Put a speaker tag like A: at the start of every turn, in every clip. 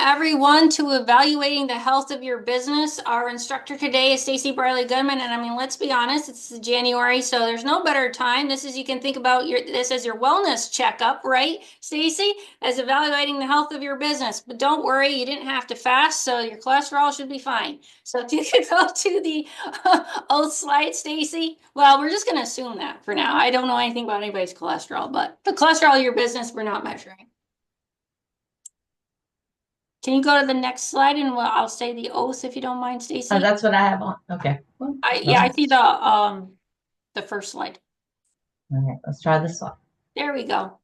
A: everyone to Evaluating the Health of Your Business. Our instructor today is Stacie Briley Goodman, and I mean, let's be honest, it's January, so there's no better time. You can think about this as your wellness checkup, right, Stacie, as evaluating the health of your business. But don't worry, you didn't have to fast, so your cholesterol should be fine. So if you could go to the oath slide, Stacie. Well, we're just going to assume that for now. I don't know anything about anybody's cholesterol, but the cholesterol of your business, we're not measuring. Can you go to the next slide and I'll say the oath if you don't mind, Stacie?
B: Oh, that's what I have on. Okay.
A: I see the first slide.
B: All right, let's try this one.
A: There we go.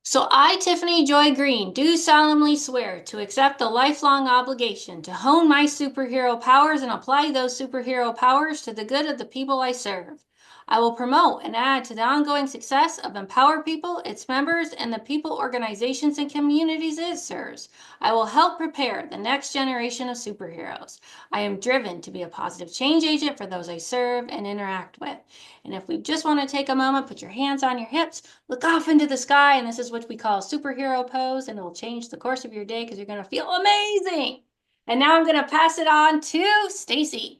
A: So I, Tiffany Joy Green, do solemnly swear to accept the lifelong obligation to hone my superhero powers and apply those superhero powers to the good of the people I serve. I will promote and add to the ongoing success of Empower People, its members, and the people, organizations, and communities it serves. I will help prepare the next generation of superheroes. I am driven to be a positive change agent for those I serve and interact with. And if we just want to take a moment, put your hands on your hips, look off into the sky, and this is what we call superhero pose, and it will change the course of your day because you're going to feel amazing. And now I'm going to pass it on to Stacie.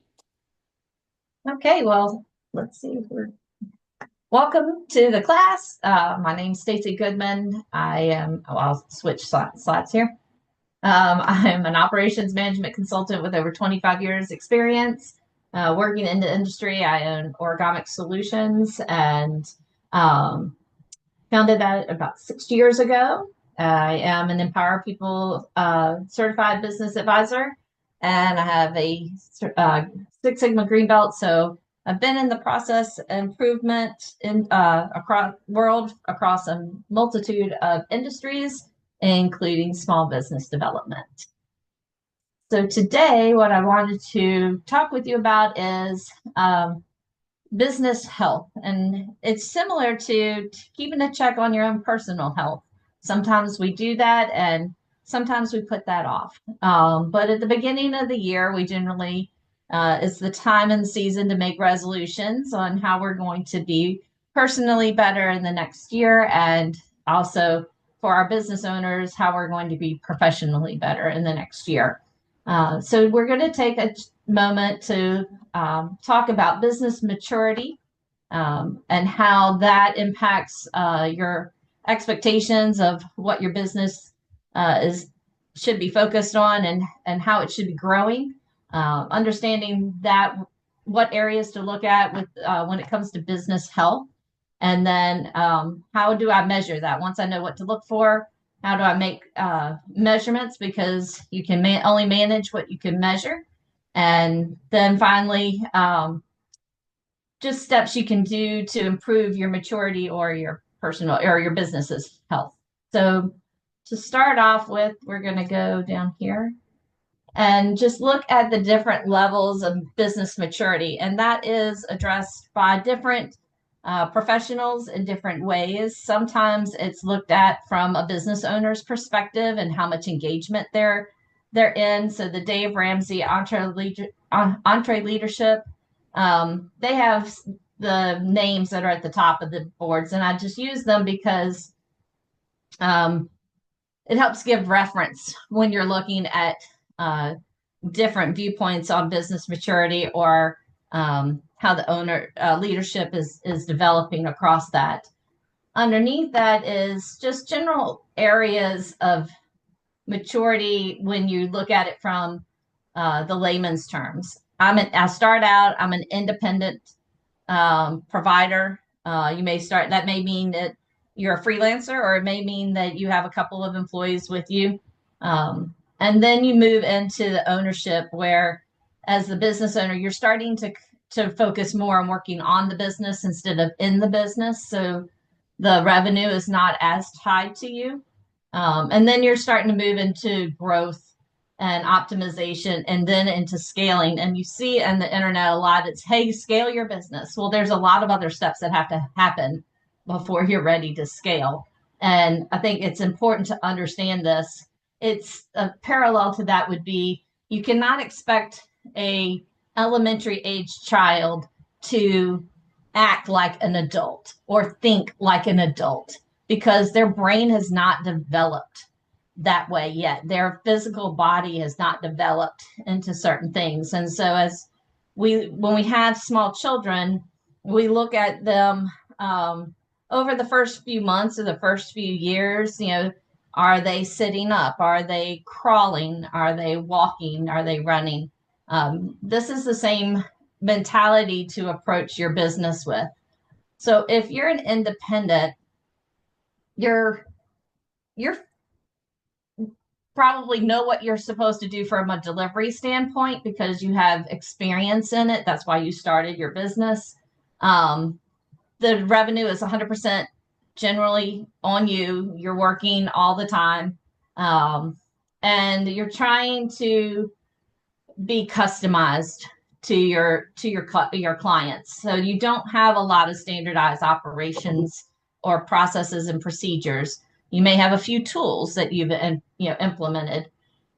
B: Okay, well, let's see. Welcome to the class. My name's Stacie Goodman. I'll switch slides here. I'm an operations management consultant with over 25 years experience. Working in the industry, I own Origamic Solutions and founded that about 6 years ago. I am an Empower People certified business advisor, and I have a Six Sigma Green Belt. So I've been in the process improvement in across a multitude of industries, including small business development. So today, what I wanted to talk with you about is business health. And it's similar to keeping a check on your own personal health. Sometimes we do that and sometimes we put that off. But at the beginning of the year, we generally, it's the time and season to make resolutions on how we're going to be personally better in the next year, and also for our business owners, how we're going to be professionally better in the next year. So we're going to take a moment to talk about business maturity and how that impacts your expectations of what your business should be focused on and how it should be growing. Understanding that what areas to look at with when it comes to business health, and then how do I measure that? Once I know what to look for, how do I make measurements? Because you can only manage what you can measure. And then finally, just steps you can do to improve your maturity or your personal or your business's health. So to start off with, we're going to go down here and just look at the different levels of business maturity. And that is addressed by different professionals in different ways. Sometimes it's looked at from a business owner's perspective and how much engagement they're in. So the Dave Ramsey Entree Leadership, they have the names that are at the top of the boards, and I just use them because it helps give reference when you're looking at different viewpoints on business maturity or how the owner leadership is developing across that. Underneath that is just general areas of maturity when you look at it from the layman's terms. I'm an independent provider. That may mean that you're a freelancer, or it may mean that you have a couple of employees with you. And then you move into the ownership, where as the business owner, you're starting to focus more on working on the business instead of in the business. So the revenue is not as tied to you. And then you're starting to move into growth and optimization, and then into scaling. And you see on the internet a lot, it's, hey, scale your business. Well, there's a lot of other steps that have to happen before you're ready to scale. And I think it's important to understand this. It's a parallel to that would be, you cannot expect a elementary age child to act like an adult or think like an adult, because their brain has not developed that way yet. Their physical body has not developed into certain things. And so when we have small children, we look at them over the first few months or the first few years, are they sitting up? Are they crawling? Are they walking? Are they running? This is the same mentality to approach your business with. So if you're an independent, you're probably know what you're supposed to do from a delivery standpoint because you have experience in it. That's why you started your business. Um, the revenue is 100% generally on you. You're working all the time. Um, and you're trying to be customized to your clients. So you don't have a lot of standardized operations or processes and procedures. You may have a few tools that you've implemented.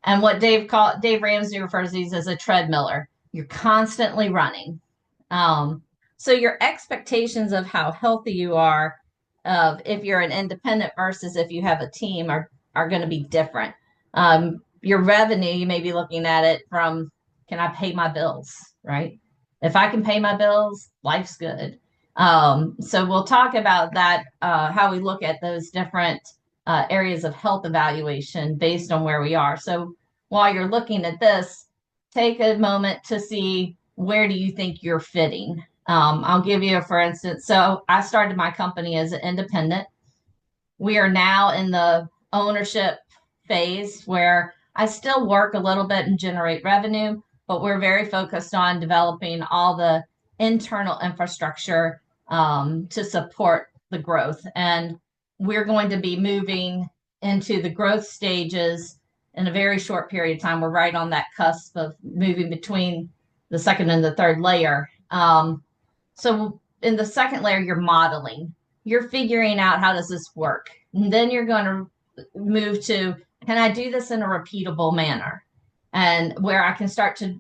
B: And what Dave Ramsey refers to these as a treadmiller. You're constantly running. So your expectations of how healthy you are, of if you're an independent versus if you have a team, are going to be different. Your revenue, you may be looking at it from, can I pay my bills, right? If I can pay my bills, life's good. So we'll talk about that, how we look at those different areas of health evaluation based on where we are. So while you're looking at this, take a moment to see, where do you think you're fitting? I'll give you for instance. So I started my company as an independent. We are now in the ownership phase where I still work a little bit and generate revenue, but we're very focused on developing all the internal infrastructure to support the growth. And we're going to be moving into the growth stages in a very short period of time. We're right on that cusp of moving between the second and the third layer. So in the second layer, you're modeling. You're figuring out, how does this work? And then you're going to move to, can I do this in a repeatable manner? And where I can start to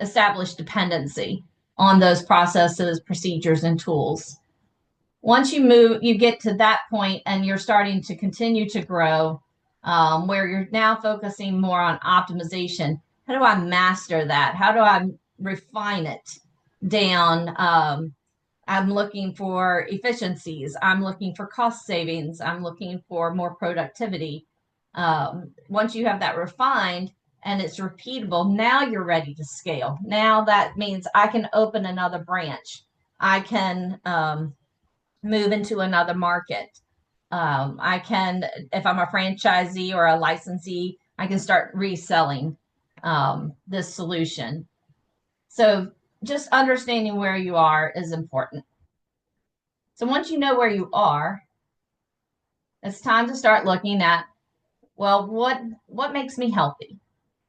B: establish dependency on those processes, procedures, and tools. Once you get to that point and you're starting to continue to grow, where you're now focusing more on optimization. How do I master that? How do I refine it down? I'm looking for efficiencies. I'm looking for cost savings. I'm looking for more productivity. Once you have that refined and it's repeatable, now you're ready to scale. Now that means I can open another branch. I can move into another market. I can, if I'm a franchisee or a licensee, I can start reselling this solution. So just understanding where you are is important. So once you know where you are, it's time to start looking at, well, what makes me healthy?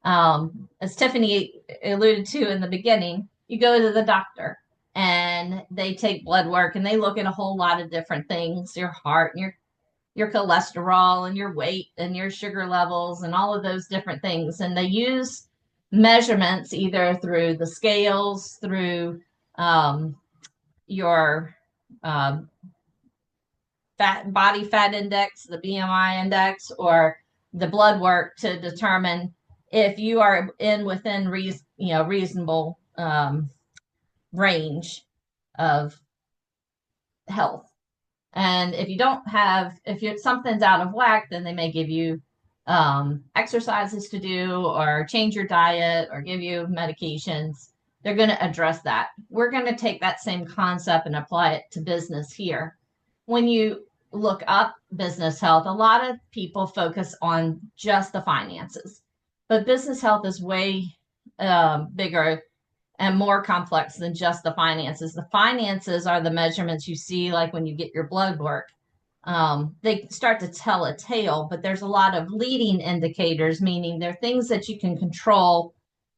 B: As Tiffany alluded to in the beginning, you go to the doctor and they take blood work and they look at a whole lot of different things, your heart and your cholesterol and your weight and your sugar levels and all of those different things. And they use measurements either through the scales, through your body fat index, the BMI index, or the blood work to determine if you are within reasonable range of health. And if you don't have, if something's out of whack, then they may give you exercises to do or change your diet or give you medications. They're going to address that. We're going to take that same concept and apply it to business here. When you look up business health, a lot of people focus on just the finances, but business health is way bigger and more complex than just the finances. The finances are the measurements you see, like when you get your blood work. They start to tell a tale, but there's a lot of leading indicators, meaning they're things that you can control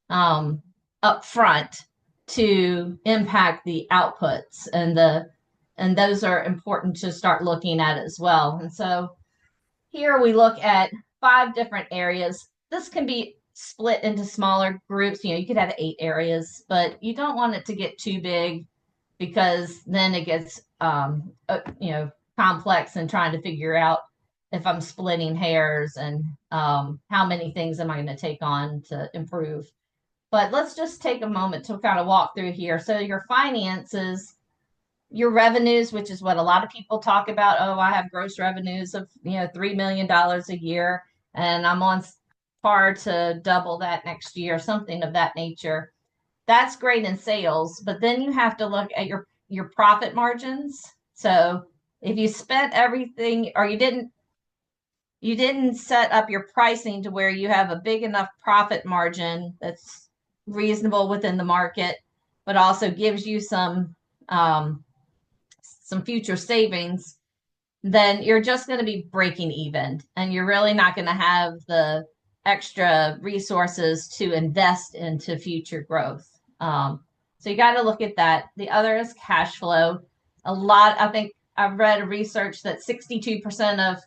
B: up front to impact the outputs, and those are important to start looking at as well. And so here we look at 5 different areas. This can be split into smaller groups. You could have 8 areas, but you don't want it to get too big because then it gets complex and trying to figure out if I'm splitting hairs and how many things am I going to take on to improve. But let's just take a moment to kind of walk through here. So your finances, your revenues, which is what a lot of people talk about. Oh, I have gross revenues of, $3 million a year, and I'm on par to double that next year, something of that nature. That's great in sales, but then you have to look at your profit margins. So if you spent everything or you didn't set up your pricing to where you have a big enough profit margin that's reasonable within the market, but also gives you some future savings, then you're just going to be breaking even and you're really not going to have the extra resources to invest into future growth. So you got to look at that. The other is cash flow. I think I've read a research that 62% of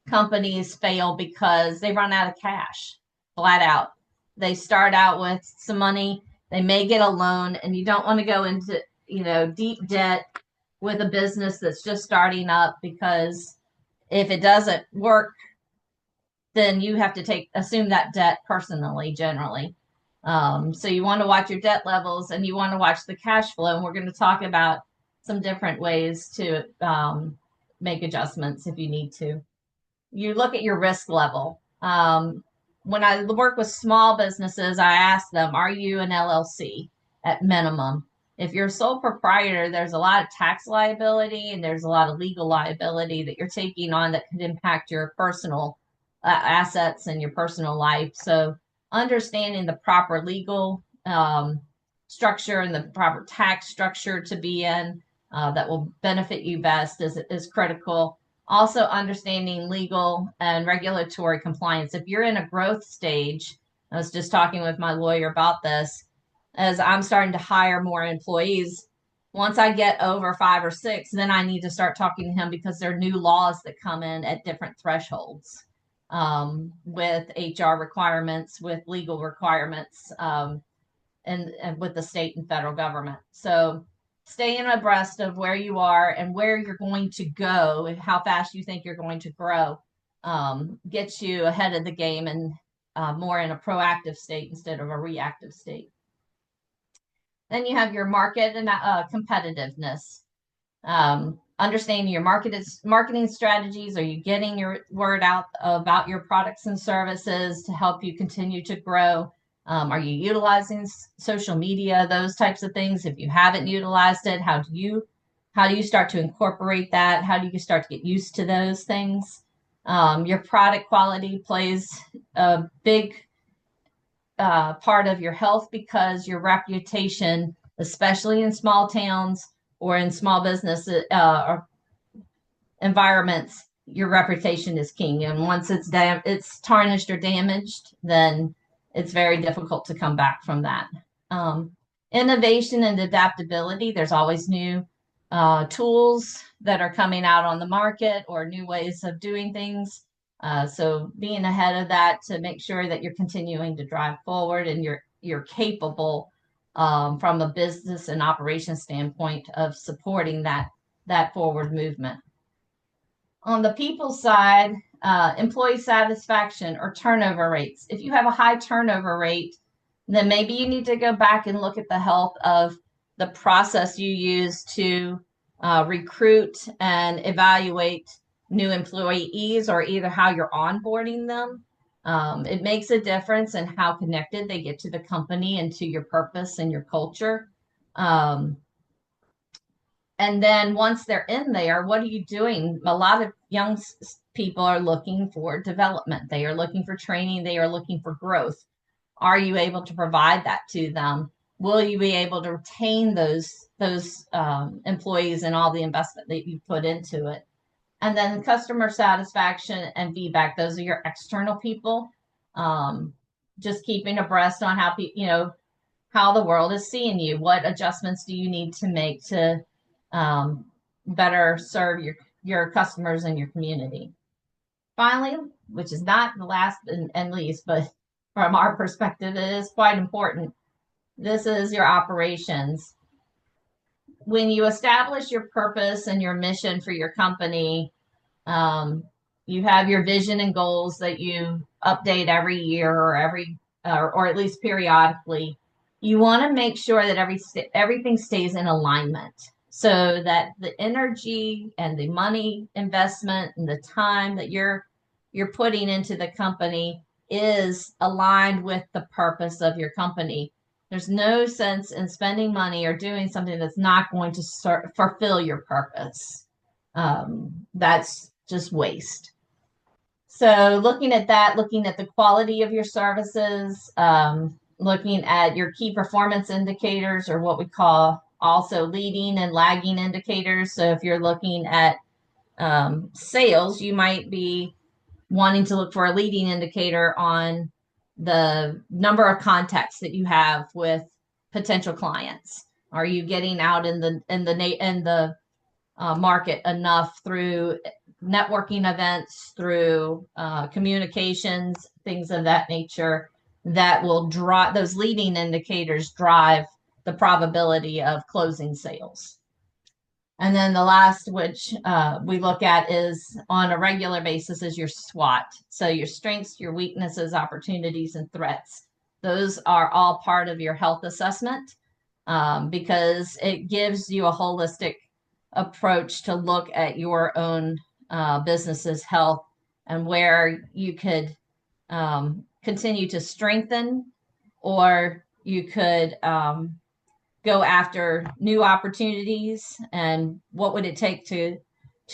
B: companies fail because they run out of cash flat out. They start out with some money, they may get a loan, and you don't want to go into, deep debt with a business that's just starting up, because if it doesn't work, then you have to assume that debt personally, generally. So you want to watch your debt levels and you want to watch the cash flow. And we're going to talk about some different ways to make adjustments if you need to. You look at your risk level. When I work with small businesses, I ask them, are you an LLC at minimum? If you're a sole proprietor, there's a lot of tax liability and there's a lot of legal liability that you're taking on that could impact your personal assets and your personal life. So understanding the proper legal structure and the proper tax structure to be in that will benefit you best is critical. Also understanding legal and regulatory compliance. If you're in a growth stage, I was just talking with my lawyer about this, as I'm starting to hire more employees. Once I get over 5 or 6, then I need to start talking to him because there are new laws that come in at different thresholds, with HR requirements, with legal requirements, and with the state and federal government. So staying abreast of where you are and where you're going to go and how fast you think you're going to grow gets you ahead of the game and more in a proactive state instead of a reactive state. Then you have your market and competitiveness. Understanding your marketing strategies. Are you getting your word out about your products and services to help you continue to grow? Are you utilizing social media, those types of things? If you haven't utilized it, how do you start to incorporate that? How do you start to get used to those things? Your product quality plays a big part of your health, because your reputation, especially in small towns or in small business or environments, your reputation is king. And once it's tarnished or damaged, then it's very difficult to come back from that. Innovation and adaptability. There's always new tools that are coming out on the market or new ways of doing things. So being ahead of that to make sure that you're continuing to drive forward and you're capable from a business and operation standpoint of supporting that forward movement. On the people side, employee satisfaction or turnover rates. If you have a high turnover rate, then maybe you need to go back and look at the health of the process you use to recruit and evaluate new employees, or either how you're onboarding them. It makes a difference in how connected they get to the company and to your purpose and your culture. And then once they're in there, what are you doing? A lot of young people are looking for development. They are looking for training. They are looking for growth. Are you able to provide that to them? Will you be able to retain those employees and all the investment that you put into it? And then customer satisfaction and feedback. Those are your external people. Just keeping abreast on how the world is seeing you. What adjustments do you need to make to better serve your customers and your community? Finally, which is not the last and least, but from our perspective, it is quite important. This is your operations. When you establish your purpose and your mission for your company, You have your vision and goals that you update every year or or at least periodically. You want to make sure that everything stays in alignment so that the energy and the money investment and the time that you're putting into the company is aligned with the purpose of your company. There's no sense in spending money or doing something that's not going to fulfill your purpose. That's just waste. So looking at that, looking at the quality of your services, looking at your key performance indicators, or what we call also leading and lagging indicators. So if you're looking at sales, you might be wanting to look for a leading indicator on the number of contacts that you have with potential clients. Are you getting out in the market enough through networking events, through communications, things of that nature that will drive those leading indicators, drive the probability of closing sales. And then the last, which we look at is on a regular basis, is your SWOT. So your strengths, your weaknesses, opportunities, and threats. Those are all part of your health assessment because it gives you a holistic approach to look at your own business's health and where you could continue to strengthen, or you could go after new opportunities, and what would it take to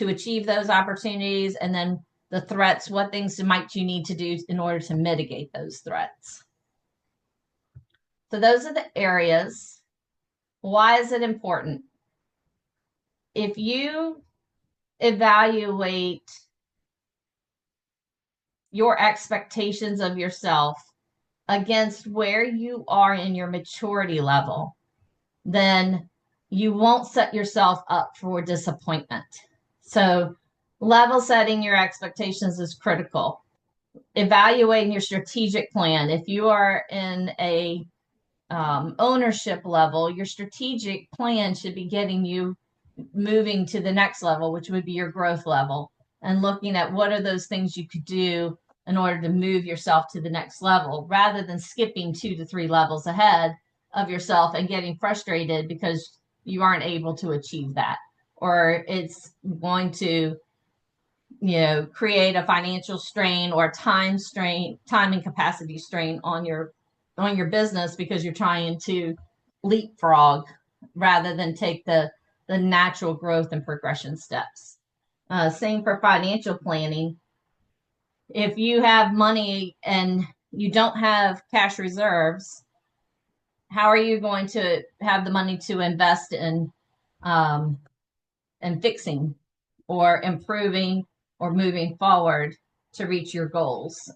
B: achieve those opportunities, and then the threats, what things might you need to do in order to mitigate those threats. So those are the areas. Why is it important? If you evaluate your expectations of yourself against where you are in your maturity level, then you won't set yourself up for disappointment. So level setting your expectations is critical. Evaluating your strategic plan. If you are in a ownership level, your strategic plan should be getting you moving to the next level, which would be your growth level, and looking at what are those things you could do in order to move yourself to the next level, rather than skipping 2 to 3 levels ahead of yourself and getting frustrated because you aren't able to achieve that, or it's going to create a financial strain or time and capacity strain on your business because you're trying to leapfrog rather than take the natural growth and progression steps. Same for financial planning. If you have money and you don't have cash reserves, how are you going to have the money to invest in fixing or improving or moving forward to reach your goals,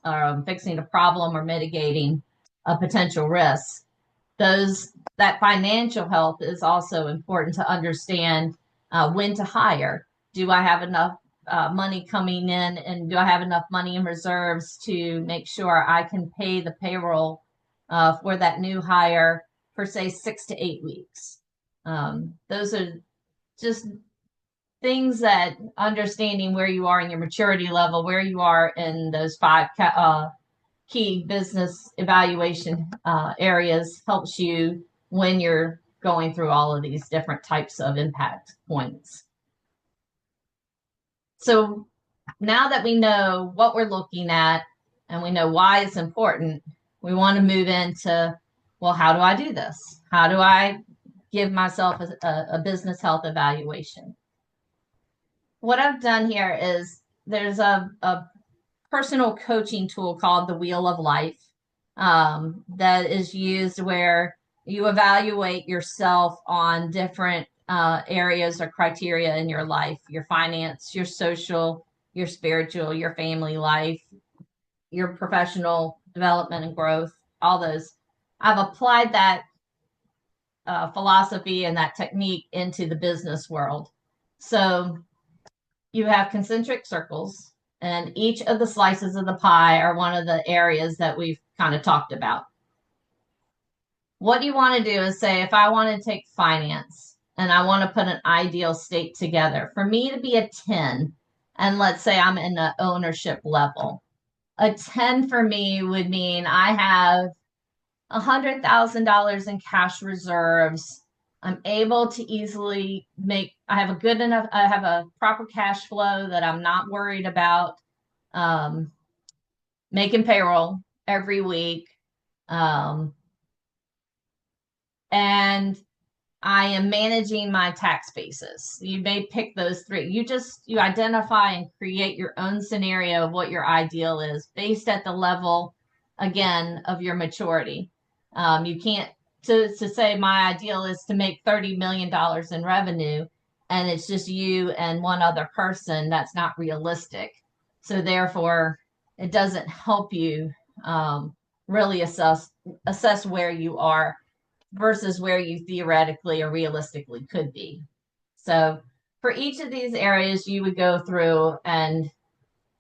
B: fixing a problem or mitigating a potential risk? That financial health is also important to understand when to hire. Do I have enough money coming in, and do I have enough money in reserves to make sure I can pay the payroll for that new hire for, say, 6 to 8 weeks? Those are just things that understanding where you are in your maturity level, where you are in those 5 key business evaluation areas helps you when you're going through all of these different types of impact points. So now that we know what we're looking at and we know why it's important, we want to move into, well, how do I do this? How do I give myself a business health evaluation? What I've done here is there's a personal coaching tool called the Wheel of Life that is used where you evaluate yourself on different areas or criteria in your life: your finance, your social, your spiritual, your family life, your professional development and growth, all those. I've applied that philosophy and that technique into the business world. So you have concentric circles, and each of the slices of the pie are one of the areas that we've kind of talked about. What you want to do is say, if I want to take finance and I want to put an ideal state together, for me to be a 10, And let's say I'm in the ownership level. A 10 for me would mean I have $100,000 in cash reserves. I'm able to easily I have a good enough, I have a proper cash flow that I'm not worried about um, making payroll every week. Um, and I am managing my tax basis. You may pick those three. You identify and create your own scenario of what your ideal is based at the level, again, of your maturity. You can't to say my ideal is to make $30 million in revenue, and it's just you and one other person. That's not realistic. So therefore, it doesn't help you really assess where you are versus where you theoretically or realistically could be. So for each of these areas, you would go through and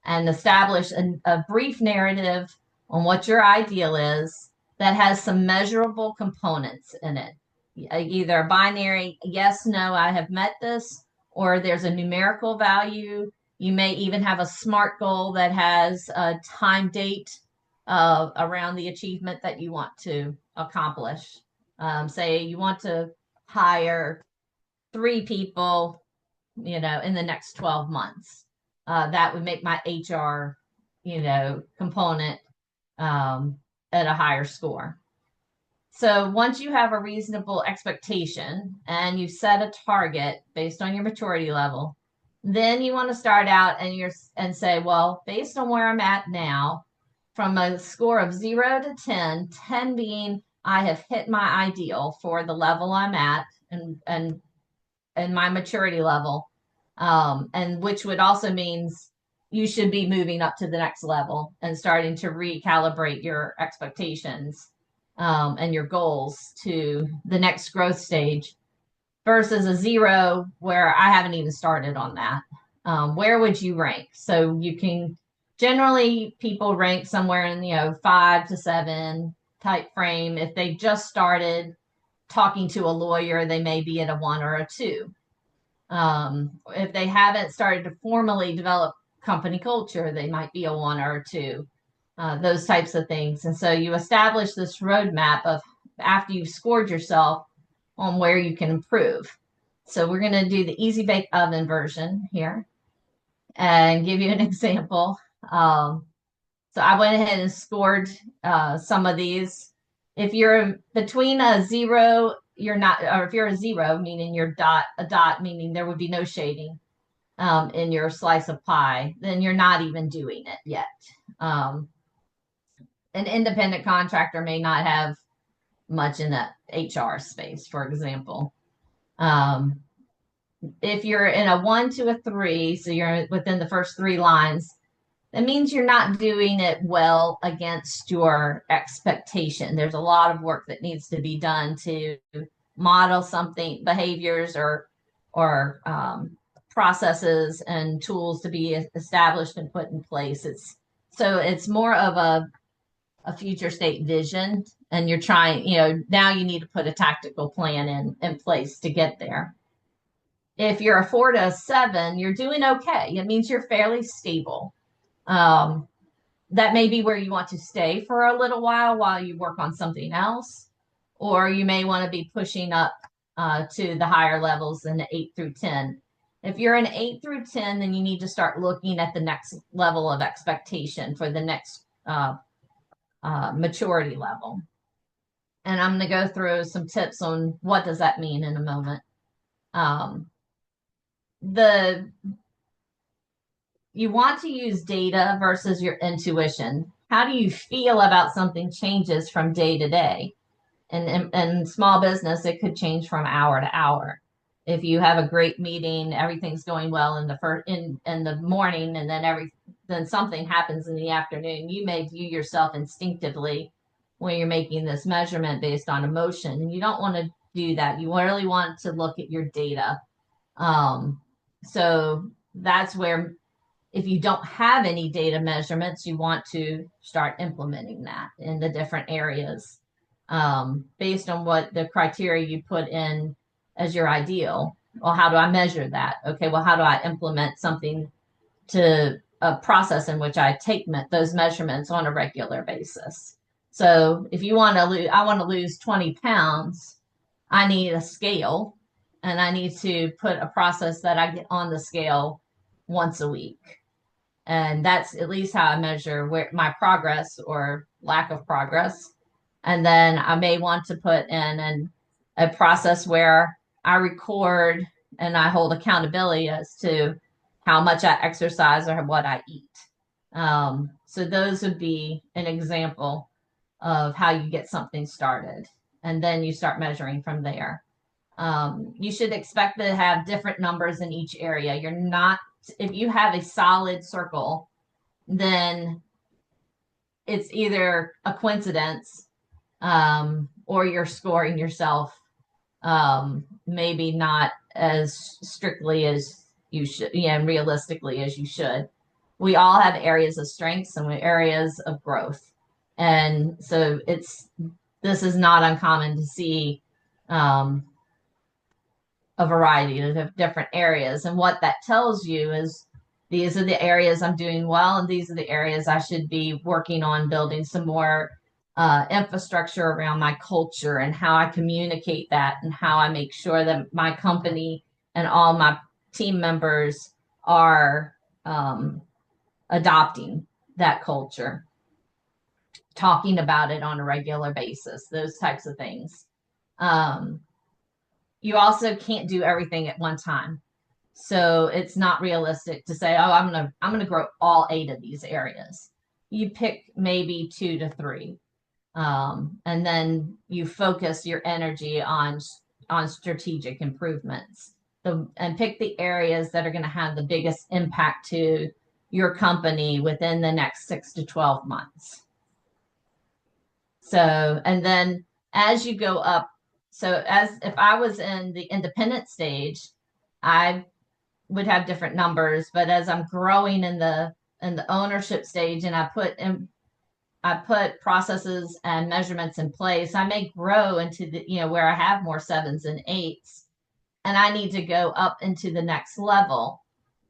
B: establish a brief narrative on what your ideal is that has some measurable components in it. Either a binary, yes, no, I have met this, or there's a numerical value. You may even have a SMART goal that has a time date around the achievement that you want to accomplish. Say you want to hire 3 people, in the next 12 months. That would make my HR, component at a higher score. So once you have a reasonable expectation and you set a target based on your maturity level, then you want to start out and say, well, based on where I'm at now, from a score of 0 to 10 being I have hit my ideal for the level I'm at and my maturity level, and which would also means you should be moving up to the next level and starting to recalibrate your expectations and your goals to the next growth stage versus a 0 where I haven't even started on that. Where would you rank? So you can generally people rank somewhere in 5 to 7 type frame. If they just started talking to a lawyer, they may be at a 1 or a 2. If they haven't started to formally develop company culture, they might be a 1 or a 2. Those types of things. And so you establish this roadmap of after you've scored yourself on where you can improve. So we're going to do the easy bake oven version here and give you an example. So I went ahead and scored some of these. If you're between a 0, you're not, or if you're a 0, meaning you're a dot, meaning there would be no shading in your slice of pie, then you're not even doing it yet. Um, an independent contractor may not have much in the HR space, for example. Um, if you're in a 1 to a 3, so you're within the first 3 lines, that means you're not doing it well against your expectation. There's a lot of work that needs to be done to model something, behaviors or processes and tools to be established and put in place. It's more of a future state vision, and you're trying, now you need to put a tactical plan in place to get there. If you're a 4 to a 7, you're doing okay. It means you're fairly stable. That may be where you want to stay for a little while you work on something else, or you may want to be pushing up to the higher levels in the 8 through 10. If you're an 8 through 10, then you need to start looking at the next level of expectation for the next maturity level. And I'm going to go through some tips on what does that mean in a moment. You want to use data versus your intuition. How do you feel about something changes from day to day? And in small business, it could change from hour to hour. If you have a great meeting, everything's going well in the morning, and then something happens in the afternoon, you may view yourself instinctively when you're making this measurement based on emotion. And you don't want to do that. You really want to look at your data. So that's where, if you don't have any data measurements, you want to start implementing that in the different areas based on what the criteria you put in as your ideal. Well, how do I measure that? Okay, well, how do I implement something to a process in which I take those measurements on a regular basis. So if you want to lose, I want to lose 20 pounds, I need a scale and I need to put a process that I get on the scale once a week. And that's at least how I measure where my progress or lack of progress. And then I may want to put in a process where I record and I hold accountability as to how much I exercise or what I eat. So those would be an example of how you get something started. And then you start measuring from there. You should expect to have different numbers in each area. You're not, if you have a solid circle, then it's either a coincidence, or you're scoring yourself, maybe not as strictly as you should, and realistically as you should. We all have areas of strengths and areas of growth. And so this is not uncommon to see, a variety of different areas. And what that tells you is these are the areas I'm doing well, and these are the areas I should be working on building some more infrastructure around my culture and how I communicate that and how I make sure that my company and all my team members are adopting that culture, talking about it on a regular basis, those types of things. You also can't do everything at one time. So it's not realistic to say, oh, I'm gonna grow all 8 of these areas. You pick maybe 2 to 3. And then you focus your energy on strategic improvements. And pick the areas that are going to have the biggest impact to your company within the next 6 to 12 months. So, and then as you go up, so as if I was in the independent stage, I would have different numbers, but as I'm growing in the ownership stage and I put processes and measurements in place, I may grow into the, where I have more 7s and 8s, and I need to go up into the next level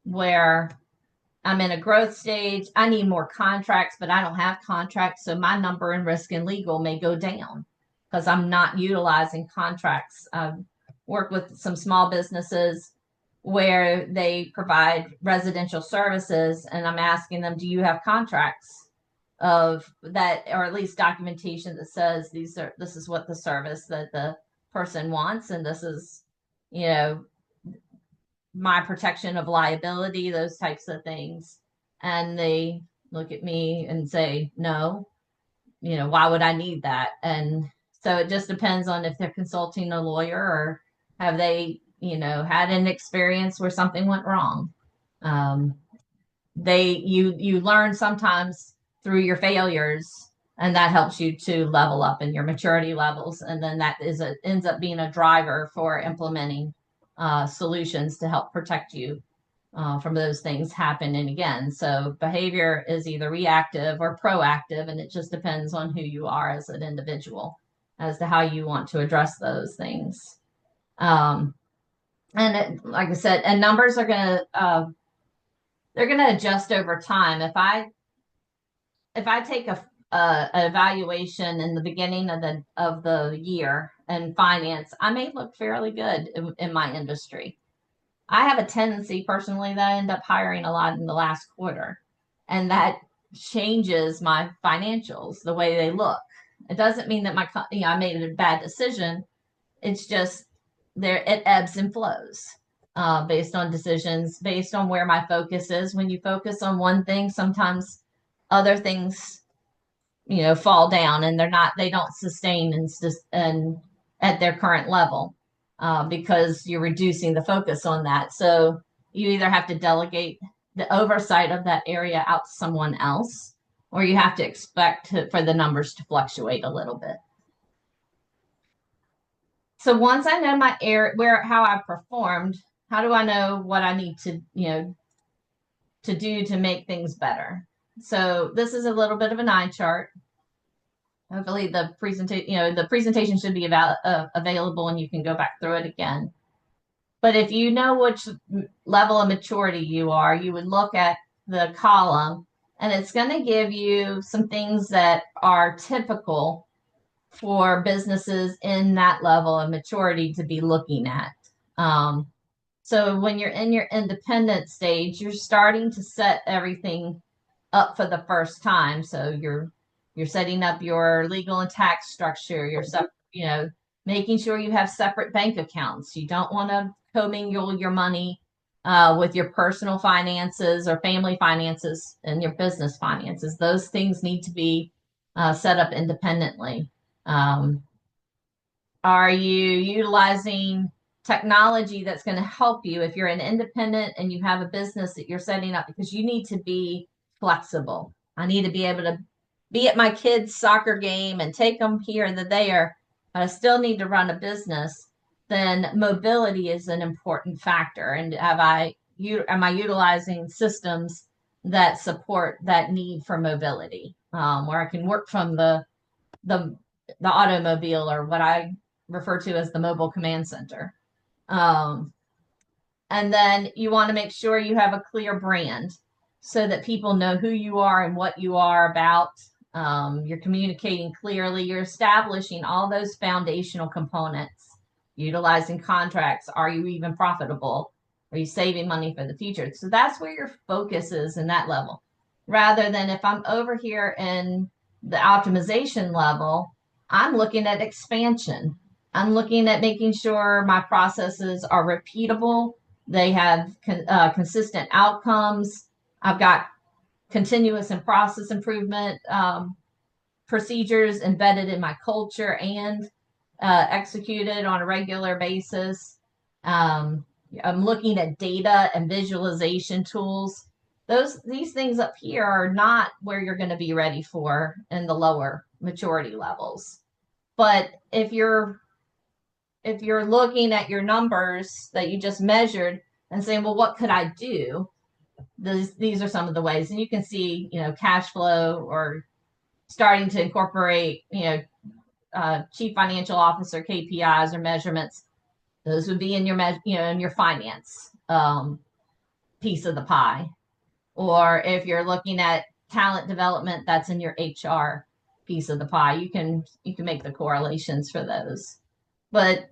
B: where I'm in a growth stage. I need more contracts, but I don't have contracts. So my number in risk and legal may go down because I'm not utilizing contracts. I've worked with some small businesses where they provide residential services, and I'm asking them, do you have contracts of that, or at least documentation that says this is what the service that the person wants, and this is, my protection of liability, those types of things. And they look at me and say, no, why would I need that? And so it just depends on if they're consulting a lawyer or have they, had an experience where something went wrong. You learn sometimes through your failures, and that helps you to level up in your maturity levels. And then that ends up being a driver for implementing solutions to help protect you from those things happening again. So behavior is either reactive or proactive, and it just depends on who you are as an individual as to how you want to address those things. Like I said, and numbers are they're going to adjust over time. If I take a evaluation in the beginning of the year in finance, I may look fairly good in my industry. I have a tendency personally that I end up hiring a lot in the last quarter, and that changes my financials, the way they look. It doesn't mean that I made a bad decision. It's just it ebbs and flows based on decisions, based on where my focus is. When you focus on one thing, sometimes other things, fall down, and they don't sustain and at their current level. Because you're reducing the focus on that. So you either have to delegate the oversight of that area out to someone else, or you have to expect for the numbers to fluctuate a little bit. So once I know my how I performed, how do I know what I need to, to do to make things better? So this is a little bit of an eye chart. Hopefully the presentation should be available and you can go back through it again. But if you know which level of maturity you are, you would look at the column, and it's going to give you some things that are typical for businesses in that level of maturity to be looking at. Um, so when you're in your independent stage, you're starting to set everything up for the first time. So you're setting up your legal and tax structure. You know, making sure you have separate bank accounts. You don't want to commingle your money with your personal finances or family finances and your business finances. Those things need to be set up independently. Um, are you utilizing technology that's going to help you if you're an independent and you have a business that you're setting up? Because you need to be flexible. I need to be able to be at my kids' soccer game and take them here and there, but I still need to run a business. Then mobility is an important factor. And am I utilizing systems that support that need for mobility, where I can work from the the automobile, or what I refer to as the mobile command center. Um, and then you want to make sure you have a clear brand so that people know who you are and what you are about. You're communicating clearly. You're establishing all those foundational components, utilizing contracts. Are you even profitable? Are you saving money for the future? So that's where your focus is in that level. Rather than if I'm over here in the optimization level, I'm looking at expansion. I'm looking at making sure my processes are repeatable. They have consistent outcomes. I've got continuous and process improvement procedures embedded in my culture and executed on a regular basis. Um, I'm looking at data and visualization tools. These things up here are not where you're going to be ready for in the lower maturity levels. But if you're looking at your numbers that you just measured and saying, well, what could I do? These are some of the ways. And you can see, cash flow, or starting to incorporate, chief financial officer KPIs or measurements. Those would be in your, in your finance piece of the pie. Or if you're looking at talent development, that's in your HR piece of the pie. You can make the correlations for those. But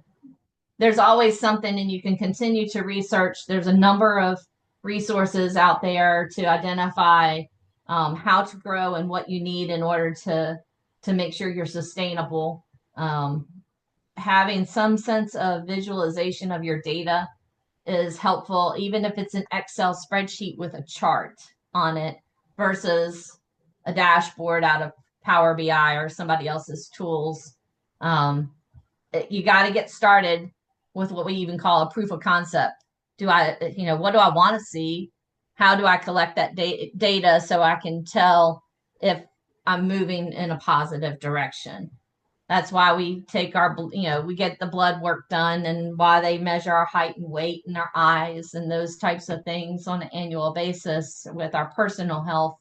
B: there's always something, and you can continue to research. There's a number of resources out there to identify how to grow and what you need in order to make sure you're sustainable. Having some sense of visualization of your data is helpful, even if it's an Excel spreadsheet with a chart on it versus a dashboard out of Power BI or somebody else's tools. You got to get started with what we even call a proof of concept. What do I want to see? How do I collect that data so I can tell if I'm moving in a positive direction? That's why we take we get the blood work done, and why they measure our height and weight and our eyes and those types of things on an annual basis with our personal health.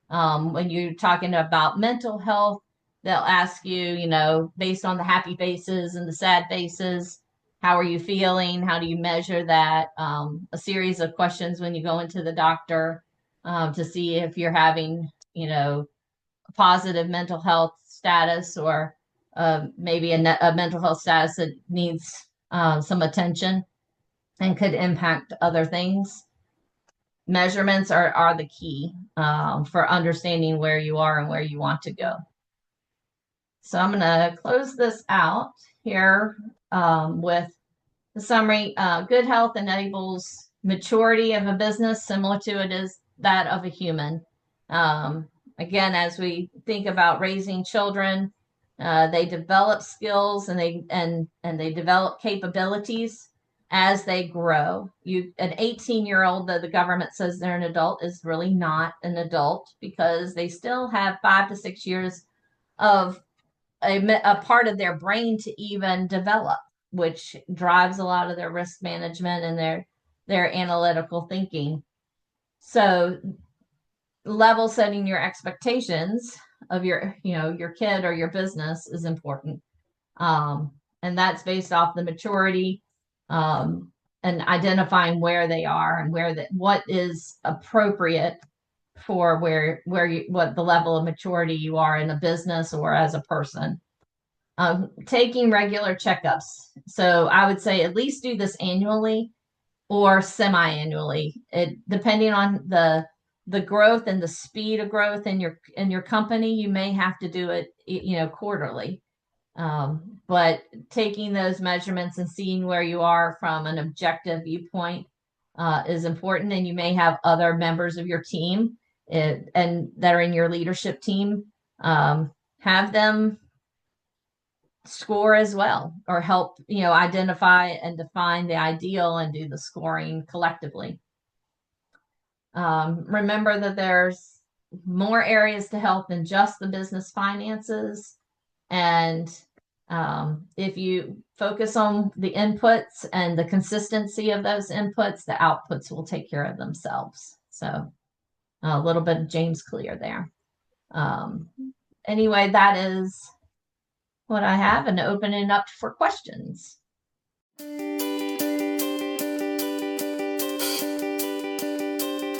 B: When you're talking about mental health, they'll ask you, based on the happy faces and the sad faces, how are you feeling? How do you measure that? A series of questions when you go into the doctor to see if you're having, a positive mental health status, or maybe a mental health status that needs some attention and could impact other things. Measurements are the key for understanding where you are and where you want to go. So I'm going to close this out here with the summary. Good health enables maturity of a business, similar to it is that of a human. Again, as we think about raising children, they develop skills and they develop capabilities as they grow. An 18-year-old that the government says they're an adult is really not an adult, because they still have 5 to 6 years of a part of their brain to even develop, which drives a lot of their risk management and their analytical thinking. So level setting your expectations of your kid or your business is important. And that's based off the maturity and identifying where they are and what is appropriate for what the level of maturity you are in a business or as a person. Taking regular checkups. So I would say at least do this annually or semi-annually. It depending on the growth and the speed of growth in your company, you may have to do it, quarterly. But taking those measurements and seeing where you are from an objective viewpoint is important. And you may have other members of your team and that are in your leadership team, have them score as well, or help, identify and define the ideal and do the scoring collectively. Remember that there's more areas to health than just the business finances. And if you focus on the inputs and the consistency of those inputs, the outputs will take care of themselves. So a little bit of James Clear there. Anyway, that is what I have, and opening up for questions.